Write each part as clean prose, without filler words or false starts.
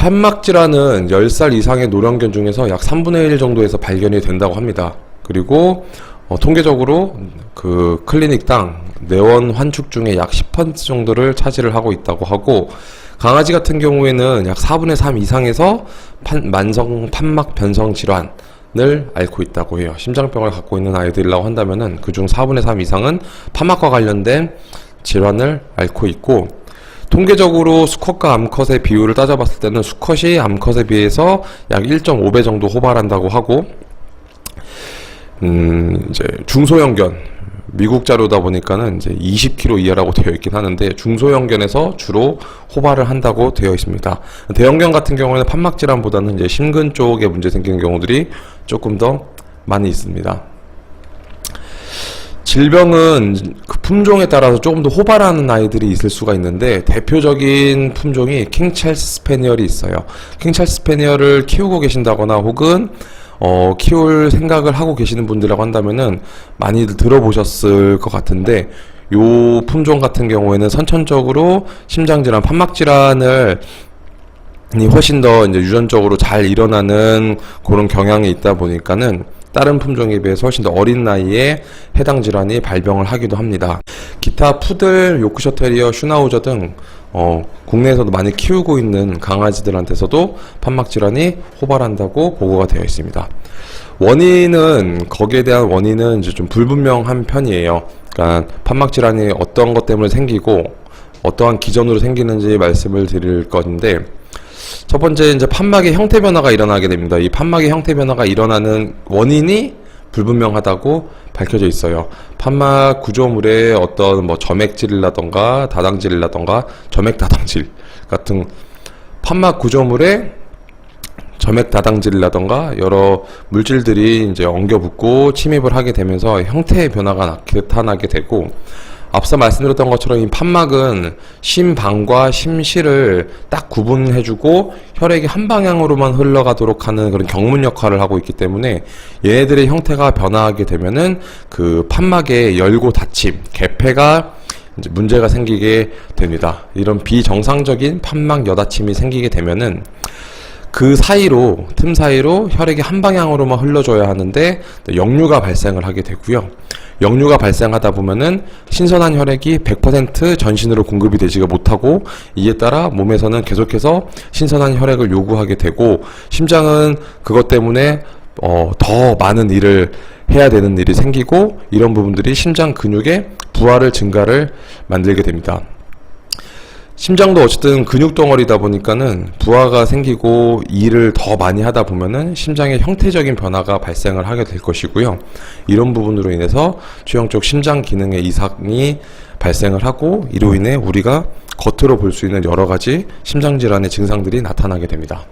판막 질환은 10살 이상의 노령견 중에서 약 3분의 1 정도에서 발견이 된다고 합니다. 그리고 통계적으로 그 클리닉당 내원 환축 중에 약 10% 정도를 차지를 하고 있다고 하고, 강아지 같은 경우에는 약 4분의 3 이상에서 만성 판막 변성 질환을 앓고 있다고 해요. 심장병을 갖고 있는 아이들이라고 한다면은 그중 4분의 3 이상은 판막과 관련된 질환을 앓고 있고, 통계적으로 수컷과 암컷의 비율을 따져봤을 때는 수컷이 암컷에 비해서 약 1.5배 정도 호발한다고 하고, 이제 중소형견, 미국 자료다 보니까는 이제 20kg 이하라고 되어 있긴 하는데, 중소형견에서 주로 호발을 한다고 되어 있습니다. 대형견 같은 경우에는 판막 질환보다는 이제 심근 쪽에 문제 생기는 경우들이 조금 더 많이 있습니다. 질병은 그 품종에 따라서 조금 더 호발하는 아이들이 있을 수가 있는데, 대표적인 품종이 킹 찰스 스패니얼이 있어요. 킹 찰스 스패니얼을 키우고 계신다거나 혹은 키울 생각을 하고 계시는 분들이라고 한다면은 많이들 들어보셨을 것 같은데, 요 품종 같은 경우에는 선천적으로 심장질환, 판막질환을 훨씬 더 이제 유전적으로 잘 일어나는 그런 경향이 있다 보니까는 다른 품종에 비해서 훨씬 더 어린 나이에 해당 질환이 발병을 하기도 합니다. 기타 푸들, 요크셔 테리어, 슈나우저 등 국내에서도 많이 키우고 있는 강아지들한테서도 판막 질환이 호발한다고 보고가 되어 있습니다. 원인은, 거기에 대한 원인은 이제 좀 불분명한 편이에요. 그러니까 판막 질환이 어떤 것 때문에 생기고 어떠한 기전으로 생기는지 말씀을 드릴 건데, 첫 번째 이제 판막의 형태 변화가 일어나게 됩니다. 이 판막의 형태 변화가 일어나는 원인이 불분명하다고 밝혀져 있어요. 판막 구조물에 어떤 뭐 점액질이라던가 다당질이라던가 점액다당질 같은 판막 구조물에 점액다당질이라던가 여러 물질들이 이제 엉겨붙고 침입을 하게 되면서 형태의 변화가 나타나게 되고, 앞서 말씀드렸던 것처럼 이 판막은 심방과 심실을 딱 구분해주고 혈액이 한 방향으로만 흘러가도록 하는 그런 경문 역할을 하고 있기 때문에, 얘네들의 형태가 변화하게 되면은 그 판막의 열고 닫힘, 개폐가 이제 문제가 생기게 됩니다. 이런 비정상적인 판막 여닫힘이 생기게 되면은 그 사이로, 틈 사이로 혈액이 한 방향으로만 흘러줘야 하는데 역류가 발생을 하게 되고요. 역류가 발생하다 보면은 신선한 혈액이 100% 전신으로 공급이 되지가 못하고, 이에 따라 몸에서는 계속해서 신선한 혈액을 요구하게 되고, 심장은 그것 때문에 더 많은 일을 해야 되는 일이 생기고, 이런 부분들이 심장 근육의 부하를 증가를 만들게 됩니다. 심장도 어쨌든 근육 덩어리다 보니까는 부하가 생기고 일을 더 많이 하다 보면은 심장의 형태적인 변화가 발생을 하게 될 것이고요. 이런 부분으로 인해서 최형적 심장 기능의 이상이 발생을 하고, 이로 인해 우리가 겉으로 볼 수 있는 여러 가지 심장 질환의 증상들이 나타나게 됩니다.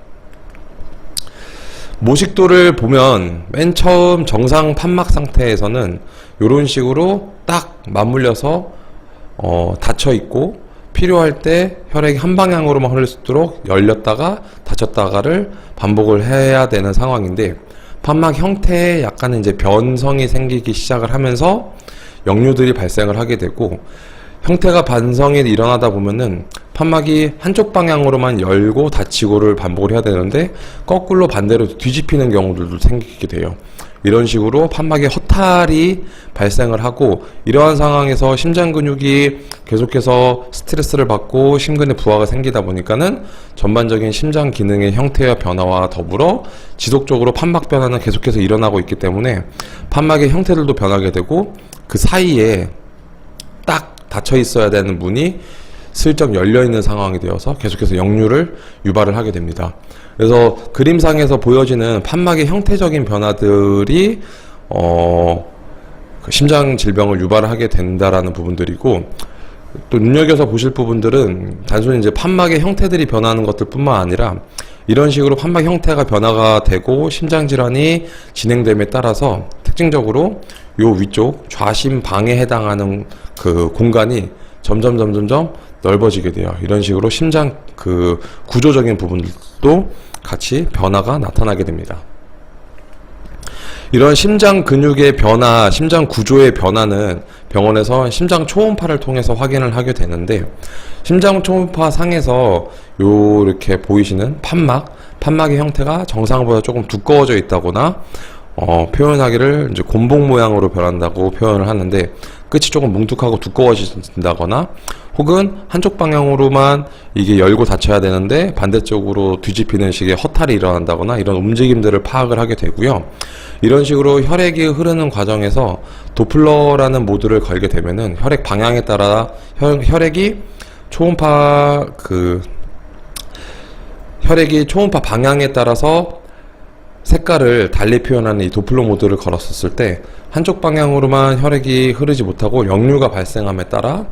모식도를 보면 맨 처음 정상 판막 상태에서는 이런 식으로 딱 맞물려서 닫혀 있고, 필요할 때 혈액이 한 방향으로만 흐를 수 있도록 열렸다가 닫혔다가를 반복을 해야 되는 상황인데, 판막 형태에 약간의 이제 변성이 생기기 시작을 하면서 역류들이 발생을 하게 되고, 형태가 반성이 일어나다 보면은 판막이 한쪽 방향으로만 열고 닫히고를 반복을 해야 되는데 거꾸로 반대로 뒤집히는 경우들도 생기게 돼요. 이런 식으로 판막에 허탈이 발생을 하고, 이러한 상황에서 심장 근육이 계속해서 스트레스를 받고 심근에 부하가 생기다 보니까는 전반적인 심장 기능의 형태와 변화와 더불어 지속적으로 판막 변화는 계속해서 일어나고 있기 때문에 판막의 형태들도 변하게 되고, 그 사이에 딱 닫혀 있어야 되는 문이 슬쩍 열려있는 상황이 되어서 계속해서 역류를 유발을 하게 됩니다. 그래서 그림상에서 보여지는 판막의 형태적인 변화들이 심장 질병을 유발하게 된다라는 부분들이고, 또 눈여겨서 보실 부분들은 단순히 이제 판막의 형태들이 변하는 것들 뿐만 아니라, 이런 식으로 판막 형태가 변화가 되고 심장 질환이 진행됨에 따라서 특징적으로 요 위쪽 좌심방에 해당하는 그 공간이 점점 넓어지게 돼요. 이런 식으로 심장 그 구조적인 부분들도 같이 변화가 나타나게 됩니다. 이런 심장 근육의 변화, 심장 구조의 변화는 병원에서 심장 초음파를 통해서 확인을 하게 되는데, 심장 초음파 상에서 이렇게 보이시는 판막의 형태가 정상보다 조금 두꺼워져 있다거나, 표현하기를 이제 곤봉 모양으로 변한다고 표현을 하는데, 끝이 조금 뭉툭하고 두꺼워진다거나, 혹은 한쪽 방향으로만 이게 열고 닫혀야 되는데 반대쪽으로 뒤집히는 식의 허탈이 일어난다거나, 이런 움직임들을 파악을 하게 되고요. 이런 식으로 혈액이 흐르는 과정에서 도플러라는 모드를 걸게 되면은 혈액 방향에 따라 혈액이 초음파 방향에 따라서 색깔을 달리 표현하는 이 도플러 모드를 걸었을 때, 한쪽 방향으로만 혈액이 흐르지 못하고 역류가 발생함에 따라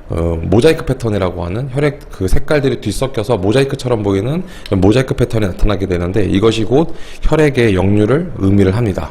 모자이크 패턴이라고 하는 혈액 색깔들이 뒤섞여서 모자이크처럼 보이는 모자이크 패턴이 나타나게 되는데, 이것이 곧 혈액의 역류를 의미를 합니다.